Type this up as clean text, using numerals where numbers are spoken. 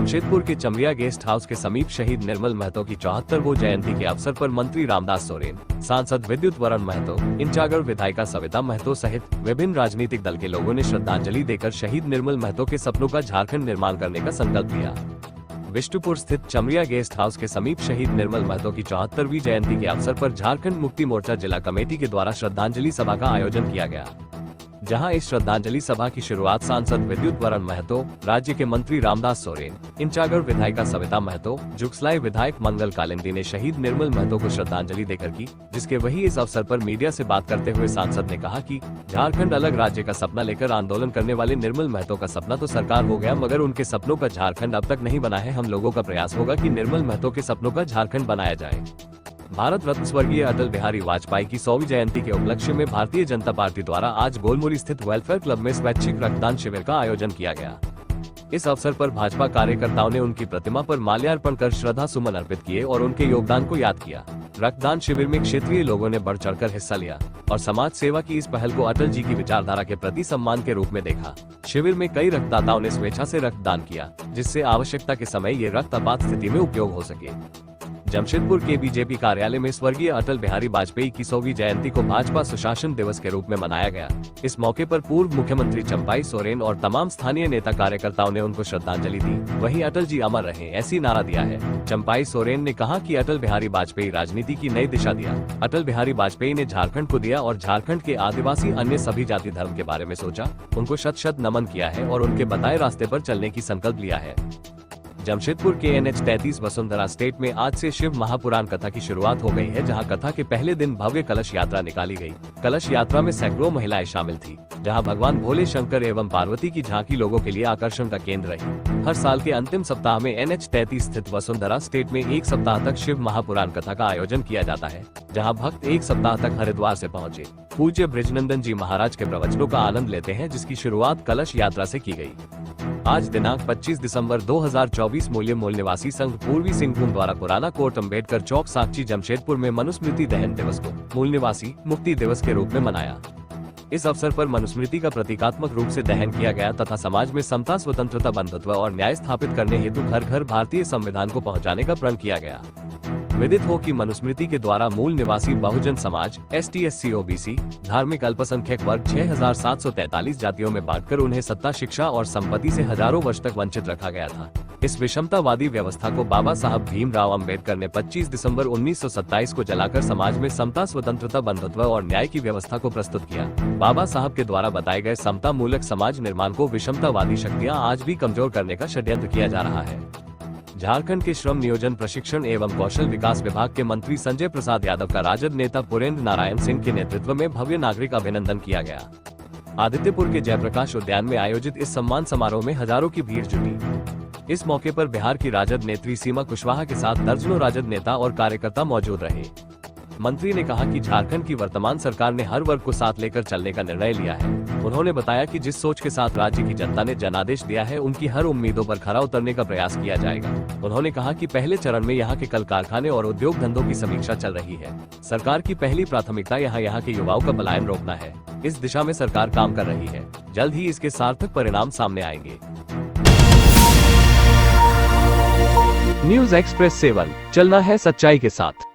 जमशेदपुर के Chamaria guest house के समीप शहीद निर्मल महतो की 74वीं जयंती के अवसर पर मंत्री रामदास सोरेन, सांसद विद्युत वरण महतो, इंचागढ़ विधायिका सविता महतो सहित विभिन्न राजनीतिक दल के लोगों ने श्रद्धांजलि देकर शहीद निर्मल महतो के सपनों का झारखंड निर्माण करने का संकल्प लिया। विष्णुपुर स्थित चमरिया गेस्ट हाउस के समीप शहीद निर्मल महतो की 74वीं जयंती के अवसर पर झारखंड मुक्ति मोर्चा जिला कमेटी के द्वारा श्रद्धांजलि सभा का आयोजन किया गया, जहां इस श्रद्धांजलि सभा की शुरुआत सांसद विद्युत वरण महतो, राज्य के मंत्री रामदास सोरेन, इंचागढ़ विधायिका सविता महतो, जुगसलाई विधायक मंगल कालिंदी ने शहीद निर्मल महतो को श्रद्धांजलि देकर की, जिसके वही इस अवसर पर मीडिया से बात करते हुए सांसद ने कहा कि झारखंड अलग राज्य का सपना लेकर आंदोलन करने वाले निर्मल महतो का सपना तो साकार हो गया, मगर उनके सपनों का झारखंड अब तक नहीं बना है। हम लोगों का प्रयास होगा कि निर्मल महतो के सपनों का झारखंड बनाया जाए। भारत रत्न स्वर्गीय अटल बिहारी वाजपेयी की 100वीं जयंती के उपलक्ष्य में भारतीय जनता पार्टी द्वारा आज गोलमुरी स्थित वेलफेयर क्लब में स्वैच्छिक रक्तदान शिविर का आयोजन किया गया। इस अवसर पर भाजपा कार्यकर्ताओं ने उनकी प्रतिमा पर माल्यार्पण कर श्रद्धा सुमन अर्पित किए और उनके योगदान को याद किया। रक्तदान शिविर में क्षेत्रीय लोगों ने बढ़ चढ़कर हिस्सा लिया और समाज सेवा की इस पहल को अटल जी की विचारधारा के प्रति सम्मान के रूप में देखा। शिविर में कई रक्तदाताओं ने स्वेच्छा से रक्तदान किया, जिससे आवश्यकता के समय ये रक्त आपात स्थिति में उपयोग हो सके। जमशेदपुर के बीजेपी कार्यालय में स्वर्गीय अटल बिहारी वाजपेयी की 100वीं जयंती को भाजपा सुशासन दिवस के रूप में मनाया गया। इस मौके पर पूर्व मुख्यमंत्री चंपाई सोरेन और तमाम स्थानीय नेता कार्यकर्ताओं ने उनको श्रद्धांजलि दी। वहीं अटल जी अमर रहे ऐसी नारा दिया है। चंपाई सोरेन ने कहा कि अटल बिहारी वाजपेयी राजनीति की नई दिशा दिया। अटल बिहारी वाजपेयी ने झारखंड को दिया और झारखंड के आदिवासी अन्य सभी जाति धर्म के बारे में सोचा, उनको शत शत नमन किया है और उनके बताए रास्ते पर चलने की संकल्प लिया है। जमशेदपुर के NH 33 वसुंधरा स्टेट में आज से शिव महापुराण कथा की शुरुआत हो गई है, जहां कथा के पहले दिन भव्य कलश यात्रा निकाली गई। कलश यात्रा में सैकड़ों महिलाएं शामिल थी, जहां भगवान भोले शंकर एवं पार्वती की झांकी लोगों के लिए आकर्षण का केंद्र रही। हर साल के अंतिम सप्ताह में NH 33 स्थित वसुंधरा स्टेट में एक सप्ताह तक शिव महापुराण कथा का आयोजन किया जाता है, जहाँ भक्त एक सप्ताह तक हरिद्वार से पहुँचे पूज्य बृजनंदन जी महाराज के प्रवचनों का आनंद लेते हैं, जिसकी शुरुआत कलश यात्रा से की गई। आज दिनांक 25 दिसंबर 2024 मूल निवासी संघ पूर्वी सिंहभूम द्वारा पुराना कोट अम्बेडकर चौक साकची जमशेदपुर में मनुस्मृति दहन दिवस को मूल निवासी मुक्ति दिवस के रूप में मनाया। इस अवसर पर मनुस्मृति का प्रतीकात्मक रूप से दहन किया गया तथा समाज में समता, स्वतंत्रता, बंधुत्व और न्याय स्थापित करने हेतु घर घर भारतीय संविधान को पहुंचाने का प्रण किया गया। विदित हो कि मनुस्मृति के द्वारा मूल निवासी Bahujan Samaj ST SC OBC धार्मिक अल्पसंख्यक वर्ग 6743 जातियों में बांटकर उन्हें सत्ता, शिक्षा और संपत्ति से हजारों वर्ष तक वंचित रखा गया था। इस विषमतावादी व्यवस्था को बाबा साहब भीमराव अंबेडकर ने 25 दिसंबर 1927 को जलाकर समाज में समता, स्वतंत्रता, बंधुत्व और न्याय की व्यवस्था को प्रस्तुत किया। बाबा साहब के द्वारा बताए गए समता मूलक समाज निर्माण को विषमतावादी शक्तियाँ आज भी कमजोर करने का षड्यंत्र किया जा रहा है। झारखंड के श्रम नियोजन, प्रशिक्षण एवं कौशल विकास विभाग के मंत्री संजय प्रसाद यादव का राजद नेता पुरेंद्र नारायण सिंह के नेतृत्व में भव्य नागरिक अभिनंदन किया गया। आदित्यपुर के जयप्रकाश उद्यान में आयोजित इस सम्मान समारोह में हजारों की भीड़ जुटी। इस मौके पर बिहार की राजद नेत्री सीमा कुशवाहा के साथ दर्जनों राजद नेता और कार्यकर्ता मौजूद रहे। मंत्री ने कहा कि झारखंड की वर्तमान सरकार ने हर वर्ग को साथ लेकर चलने का निर्णय लिया है। उन्होंने बताया कि जिस सोच के साथ राज्य की जनता ने जनादेश दिया है, उनकी हर उम्मीदों पर खरा उतरने का प्रयास किया जाएगा। उन्होंने कहा कि पहले चरण में यहाँ के कल कारखाने और उद्योग धंधों की समीक्षा चल रही है। सरकार की पहली प्राथमिकता यहाँ के युवाओं का पलायन रोकना है। इस दिशा में सरकार काम कर रही है। जल्द ही इसके सार्थक परिणाम सामने आएंगे। न्यूज़ एक्सप्रेस 7, चलना है सच्चाई के साथ।